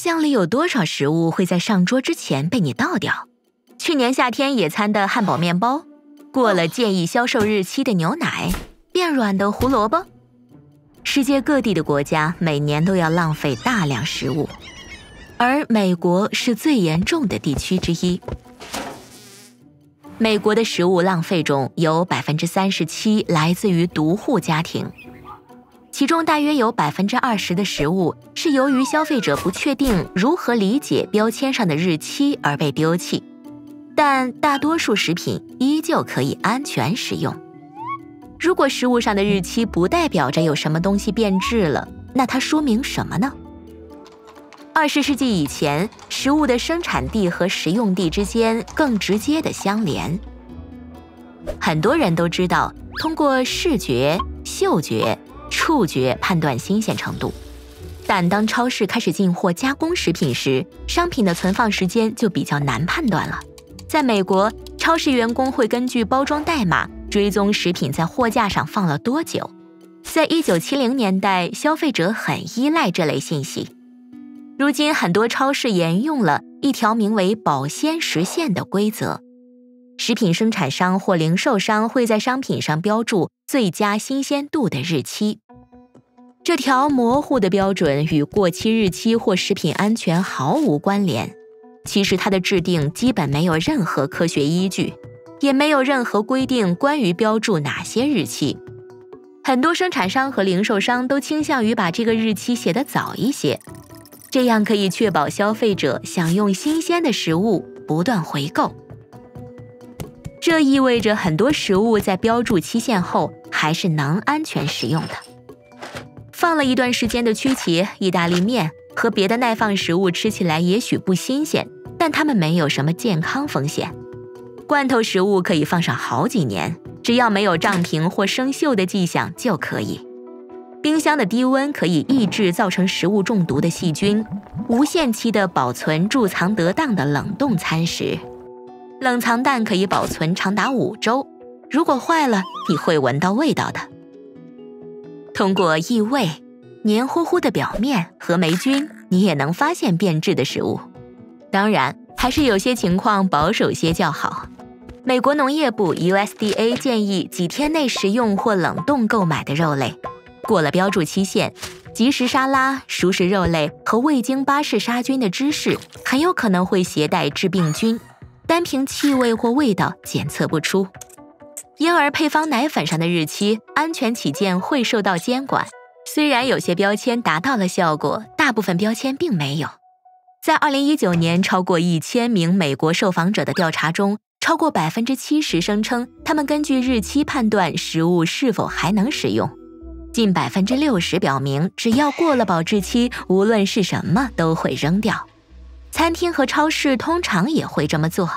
箱里有多少食物会在上桌之前被你倒掉？去年夏天野餐的汉堡面包，过了建议销售日期的牛奶，变软的胡萝卜。世界各地的国家每年都要浪费大量食物，而美国是最严重的地区之一。美国的食物浪费中有 37% 来自于独户家庭，其中大约有 20% 的食物是由于消费者不确定如何理解标签上的日期而被丢弃，但大多数食品依旧可以安全食用。如果食物上的日期不代表着有什么东西变质了，那它说明什么呢？20世纪以前，食物的生产地和食用地之间更直接的相连。很多人都知道通过视觉、嗅觉、触觉判断新鲜程度，但当超市开始进货加工食品时，商品的存放时间就比较难判断了。在美国，超市员工会根据包装代码追踪食品在货架上放了多久。在1970年代，消费者很依赖这类信息。如今，很多超市沿用了一条名为保鲜时限的规则。食品生产商或零售商会在商品上标注最佳新鲜度的日期。这条模糊的标准与过期日期或食品安全毫无关联。其实它的制定基本没有任何科学依据，也没有任何规定关于标注哪些日期。很多生产商和零售商都倾向于把这个日期写得早一些，这样可以确保消费者享用新鲜的食物，不断回购。这意味着很多食物在标注期限后还是能安全食用的。放了一段时间的曲奇、意大利面和别的耐放食物吃起来也许不新鲜，但它们没有什么健康风险。罐头食物可以放上好几年，只要没有胀平或生锈的迹象就可以。冰箱的低温可以抑制造成食物中毒的细菌，无限期地保存贮藏得当的冷冻餐食。冷藏蛋可以保存长达5周，如果坏了，你会闻到味道的。通过异味、黏糊糊的表面和霉菌，你也能发现变质的食物。当然，还是有些情况保守些较好。美国农业部 USDA 建议几天内食用或冷冻购买的肉类，过了标注期限，即食沙拉、熟食肉类和未经巴氏杀菌的芝士很有可能会携带致病菌，单凭气味或味道检测不出。婴儿配方奶粉上的日期，安全起见会受到监管。虽然有些标签达到了效果，大部分标签并没有。在2019年超过1000名美国受访者的调查中，超过 70% 声称他们根据日期判断食物是否还能食用。近 60% 表明只要过了保质期，无论是什么都会扔掉。餐厅和超市通常也会这么做。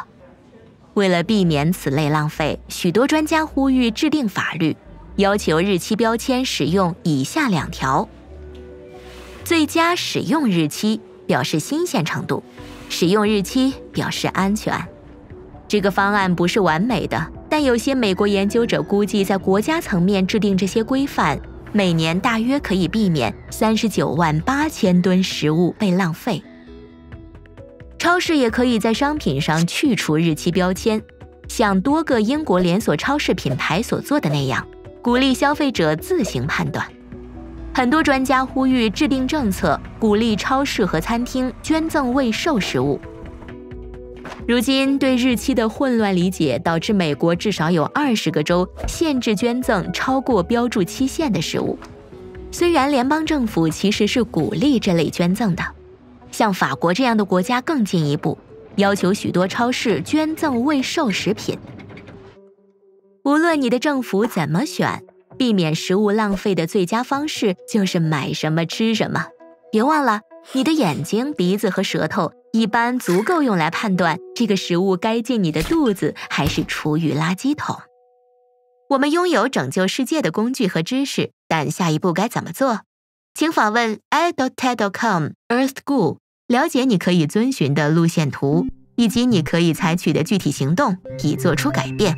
为了避免此类浪费，许多专家呼吁制定法律，要求日期标签使用以下2条：最佳使用日期表示新鲜程度，使用日期表示安全。这个方案不是完美的，但有些美国研究者估计，在国家层面制定这些规范，每年大约可以避免398000吨食物被浪费。超市也可以在商品上去除日期标签，像多个英国连锁超市品牌所做的那样，鼓励消费者自行判断。很多专家呼吁制定政策，鼓励超市和餐厅捐赠未售食物。如今，对日期的混乱理解导致美国至少有20个州限制捐赠超过标注期限的食物。虽然联邦政府其实是鼓励这类捐赠的，像法国这样的国家更进一步，要求许多超市捐赠未售食品。无论你的政府怎么选，避免食物浪费的最佳方式就是买什么吃什么。别忘了，你的眼睛、鼻子和舌头一般足够用来判断这个食物该进你的肚子还是厨余垃圾桶。我们拥有拯救世界的工具和知识，但下一步该怎么做？请访问 i.ted.com/earthschool， 了解你可以遵循的路线图，以及你可以采取的具体行动，以做出改变。